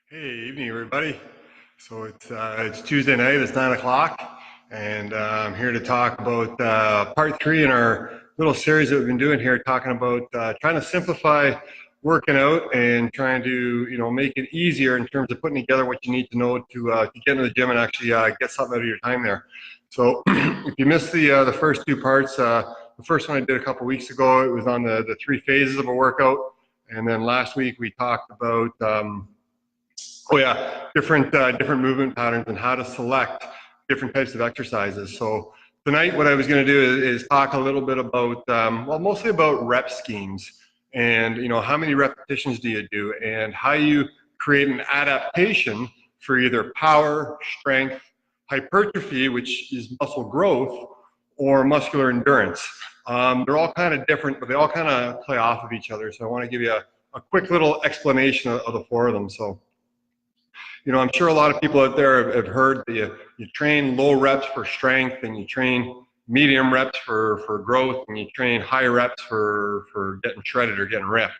Hey, evening everybody. So it's Tuesday night, it's 9 o'clock, and I'm here to talk about part three in our little series that we've been doing here, talking about trying to simplify working out and trying to, make it easier in terms of putting together what you need to know to get into the gym and actually get something out of your time there. So if you missed the first two parts, the first one I did a couple weeks ago, it was on the three phases of a workout, and then last week we talked about oh yeah, different movement patterns and how to select different types of exercises. So tonight, what I was going to do is talk a little bit about, well, mostly about rep schemes and how many repetitions do you do and how you create an adaptation for either power, strength, hypertrophy, which is muscle growth, or muscular endurance. They're all kind of different, but they all kind of play off of each other. So I want to give you a quick little explanation of the four of them. So. I'm sure a lot of people out there have heard that you train low reps for strength and you train medium reps for growth and you train high reps for getting shredded or getting ripped.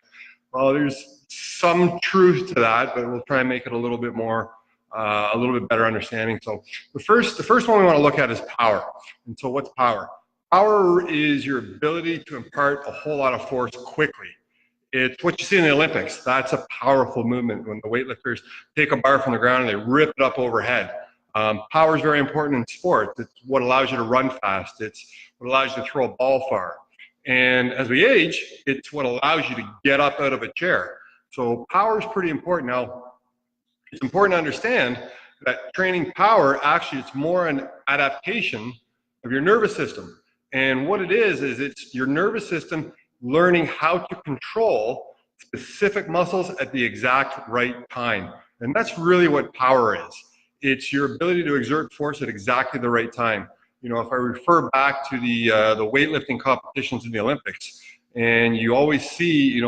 Well, there's some truth to that, but we'll try and make it a little bit more, a little bit better understanding. So the first one we want to look at is power. And so what's power? Power is your ability to impart a whole lot of force quickly. It's what you see in the Olympics. That's a powerful movement when the weightlifters take a bar from the ground and they rip it up overhead. Power is very important in sports. It's what allows you to run fast. It's what allows you to throw a ball far. And as we age, it's what allows you to get up out of a chair. So power is pretty important. Now, it's important to understand that training power, actually, it's more an adaptation of your nervous system. And what it is it's your nervous system learning how to control specific muscles at the exact right time. And that's really what power is. It's your ability to exert force at exactly the right time. If I refer back to the weightlifting competitions in the Olympics, and you always see,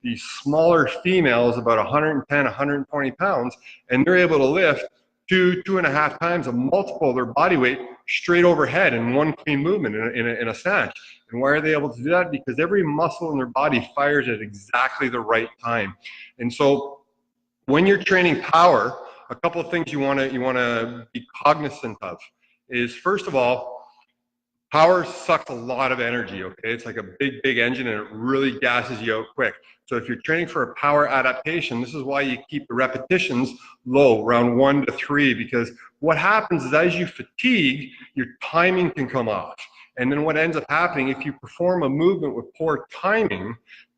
these smaller females, about 110, 120 pounds, and they're able to lift 2.5 times a multiple of their body weight straight overhead in one clean movement in a snatch. And why are they able to do that? Because every muscle in their body fires at exactly the right time. And so when you're training power, a couple of things you want to be cognizant of is, first of all, power sucks a lot of energy, okay? It's like a big engine and it really gasses you out quick. So if you're training for a power adaptation, this is why you keep the repetitions low, around 1 to 3, because what happens is as you fatigue, your timing can come off. And then what ends up happening, if you perform a movement with poor timing,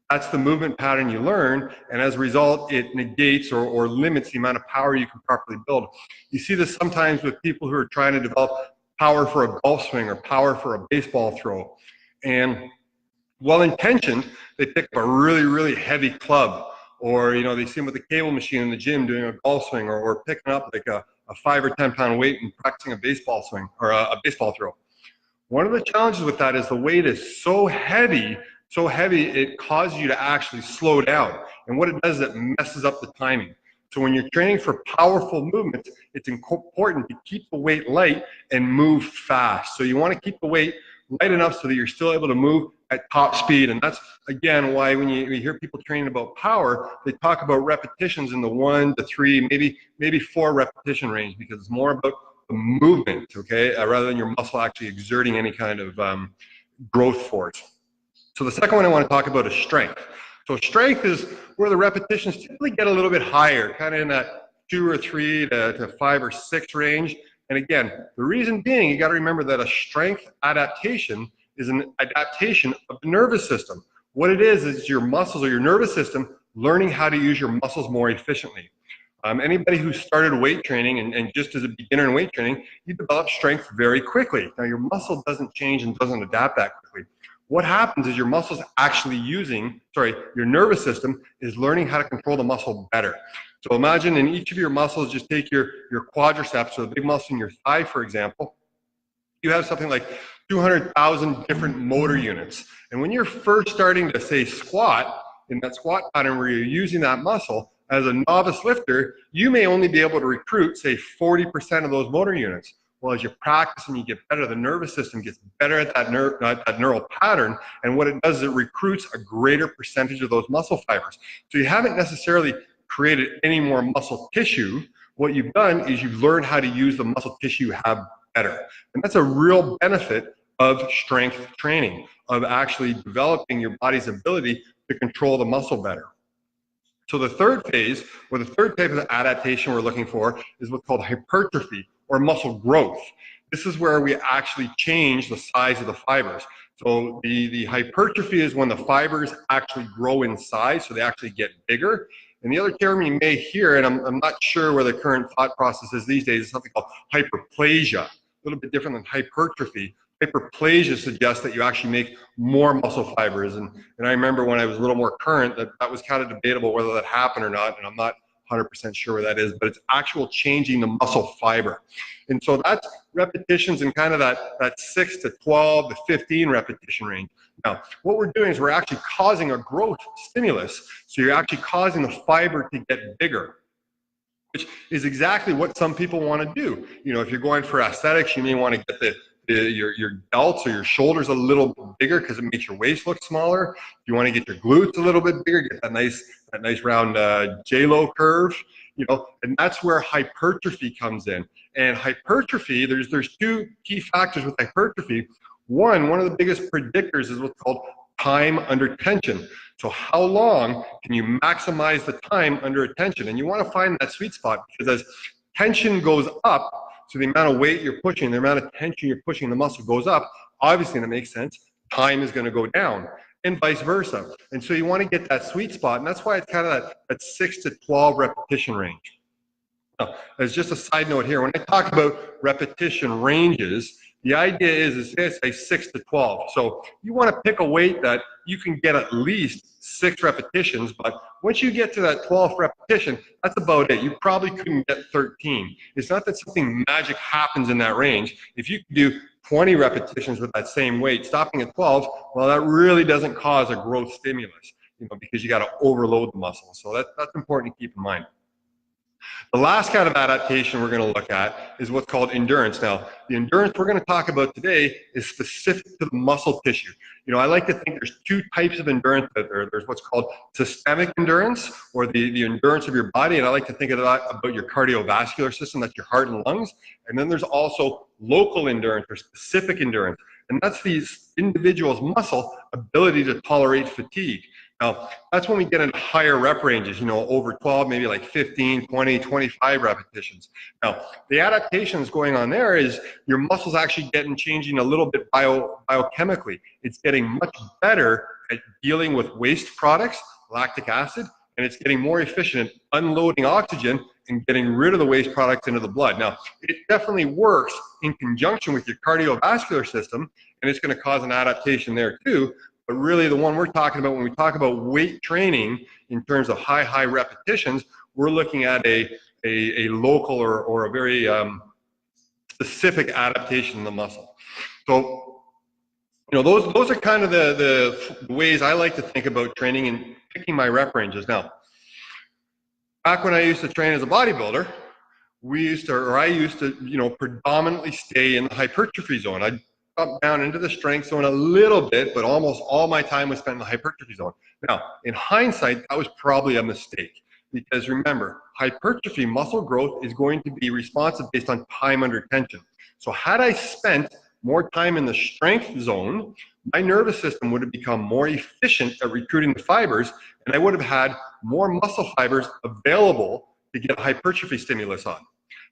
that's the movement pattern you learn, and as a result, it negates or limits the amount of power you can properly build. You see this sometimes with people who are trying to develop power for a golf swing or power for a baseball throw. And well-intentioned, they pick up a really heavy club, or they see them with a cable machine in the gym doing a golf swing, or picking up like a 5 or 10 pound weight and practicing a baseball swing or a baseball throw. One of the challenges with that is the weight is so heavy it causes you to actually slow down. And what it does is it messes up the timing. So when you're training for powerful movements, it's important to keep the weight light and move fast. So you want to keep the weight light enough so that you're still able to move at top speed. And that's, again, why when you hear people training about power, they talk about repetitions in the 1 to 3, maybe 4 repetition range, because it's more about the movement, okay, rather than your muscle actually exerting any kind of growth force. So the second one I want to talk about is strength. So strength is where the repetitions typically get a little bit higher, kind of in that 2 or 3 to 5 or 6 range. And again, the reason being, you got to remember that a strength adaptation is an adaptation of the nervous system. What it is your muscles or your nervous system learning how to use your muscles more efficiently. Anybody who started weight training and just as a beginner in weight training, you develop strength very quickly. Now your muscle doesn't change and doesn't adapt that quickly. What happens is your muscle's actually your nervous system is learning how to control the muscle better. So imagine in each of your muscles, just take your quadriceps, so the big muscle in your thigh, for example, you have something like 200,000 different motor units. And when you're first starting to, say, squat, in that squat pattern where you're using that muscle, as a novice lifter, you may only be able to recruit, say, 40% of those motor units. Well, as you practice and you get better, the nervous system gets better at that neural pattern, and what it does is it recruits a greater percentage of those muscle fibers. So you haven't necessarily created any more muscle tissue. What you've done is you've learned how to use the muscle tissue you have better. And that's a real benefit of strength training, of actually developing your body's ability to control the muscle better. So the third phase, or the third type of adaptation we're looking for, is what's called hypertrophy, or muscle growth. This is where we actually change the size of the fibers. So the hypertrophy is when the fibers actually grow in size, so they actually get bigger. And the other term you may hear, and I'm not sure where the current thought process is these days, is something called hyperplasia, a little bit different than hypertrophy. Hyperplasia suggests that you actually make more muscle fibers. And I remember when I was a little more current that was kind of debatable whether that happened or not, and I'm not 100% sure where that is, but it's actual changing the muscle fiber. And so that's repetitions in kind of that 6 to 12 to 15 repetition range. Now, what we're doing is we're actually causing a growth stimulus. So you're actually causing the fiber to get bigger, which is exactly what some people want to do. You know, if you're going for aesthetics, you may want to get your delts or your shoulders a little bigger because it makes your waist look smaller. If you want to get your glutes a little bit bigger, get that nice round J-Lo curve, you know, and that's where hypertrophy comes in. And hypertrophy, there's two key factors with hypertrophy. One of the biggest predictors is what's called time under tension. So how long can you maximize the time under tension? And you want to find that sweet spot, because as tension goes up, so the amount of weight you're pushing, the amount of tension you're pushing, the muscle goes up, obviously that makes sense, time is going to go down, and vice versa. And so you want to get that sweet spot, and that's why it's kind of that 6 to 12 repetition range. Now, as just a side note here, when I talk about repetition ranges, the idea is say 6 to 12. So you want to pick a weight that you can get at least 6 repetitions, but once you get to that 12th repetition, that's about it. You probably couldn't get 13. It's not that something magic happens in that range. If you can do 20 repetitions with that same weight, stopping at 12, well, that really doesn't cause a growth stimulus, you know, because you got to overload the muscle. So that's important to keep in mind. The last kind of adaptation we're going to look at is what's called endurance. Now, the endurance we're going to talk about today is specific to the muscle tissue. You know, I like to think there's two types of endurance. There's what's called systemic endurance, or the endurance of your body, and I like to think of that about your cardiovascular system, that's your heart and lungs. And then there's also local endurance, or specific endurance, and that's these individuals' muscle ability to tolerate fatigue. Now, that's when we get into higher rep ranges, you know, over 12, maybe like 15, 20, 25 repetitions. Now, the adaptations going on there is your muscles actually changing a little bit biochemically. It's getting much better at dealing with waste products, lactic acid, and it's getting more efficient at unloading oxygen and getting rid of the waste products into the blood. Now, it definitely works in conjunction with your cardiovascular system, and it's going to cause an adaptation there too. But really the one we're talking about when we talk about weight training in terms of high repetitions, we're looking at a local or a very specific adaptation in the muscle. So, you know, those are kind of the ways I like to think about training and picking my rep ranges. Now, back when I used to train as a bodybuilder, I used to, you know, predominantly stay in the hypertrophy zone. I'd up down into the strength zone a little bit, but almost all my time was spent in the hypertrophy zone. Now, in hindsight, that was probably a mistake, because remember, hypertrophy muscle growth is going to be responsive based on time under tension. So had I spent more time in the strength zone, my nervous system would have become more efficient at recruiting the fibers, and I would have had more muscle fibers available to get a hypertrophy stimulus on.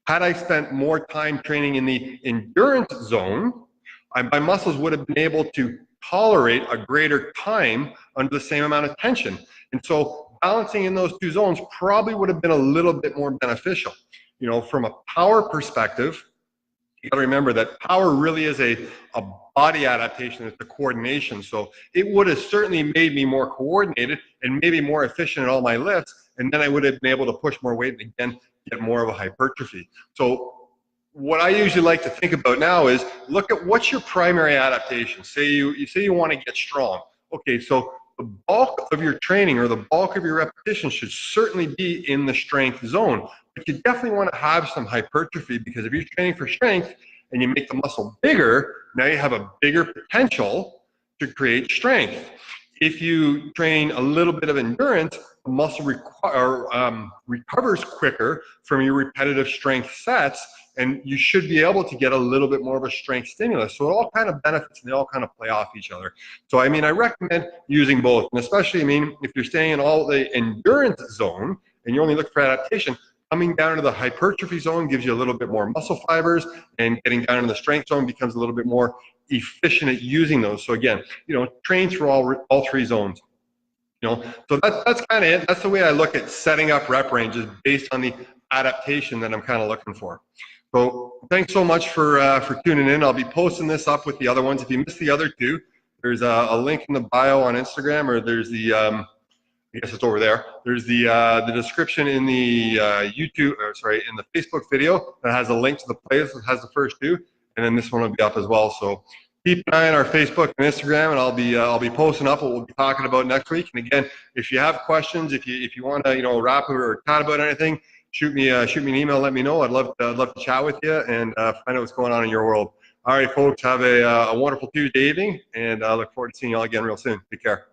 Had I spent more time training in the endurance zone, my muscles would have been able to tolerate a greater time under the same amount of tension. And so balancing in those two zones probably would have been a little bit more beneficial. You know, from a power perspective, you got to remember that power really is a body adaptation. It's a coordination. So it would have certainly made me more coordinated and maybe more efficient at all my lifts. And then I would have been able to push more weight and again, get more of a hypertrophy. So what I usually like to think about now is look at what's your primary adaptation. Say you want to get strong. Okay, so the bulk of your training or the bulk of your repetition should certainly be in the strength zone. But you definitely want to have some hypertrophy, because if you're training for strength and you make the muscle bigger, now you have a bigger potential to create strength. If you train a little bit of endurance, the muscle recovers quicker from your repetitive strength sets, and you should be able to get a little bit more of a strength stimulus. So it all kind of benefits and they all kind of play off each other. So I mean, I recommend using both, and especially, I mean, if you're staying in all the endurance zone and you're only looking for adaptation, coming down into the hypertrophy zone gives you a little bit more muscle fibers, and getting down into the strength zone becomes a little bit more efficient at using those. So again, you know, train through all three zones. You know, so that's kind of it. That's the way I look at setting up rep ranges based on the adaptation that I'm kind of looking for. So thanks so much for tuning in. I'll be posting this up with the other ones. If you missed the other two, there's a link in the bio on Instagram, or there's the I guess it's over there. There's the description in the in the Facebook video that has a link to the playlist that has the first two, and then this one will be up as well. So keep an eye on our Facebook and Instagram, and I'll be posting up what we'll be talking about next week. And again, if you have questions, if you want to rap or chat about anything, shoot me an email. Let me know. I'd love to chat with you and find out what's going on in your world. All right, folks, have a wonderful Tuesday evening, and I look forward to seeing you all again real soon. Take care.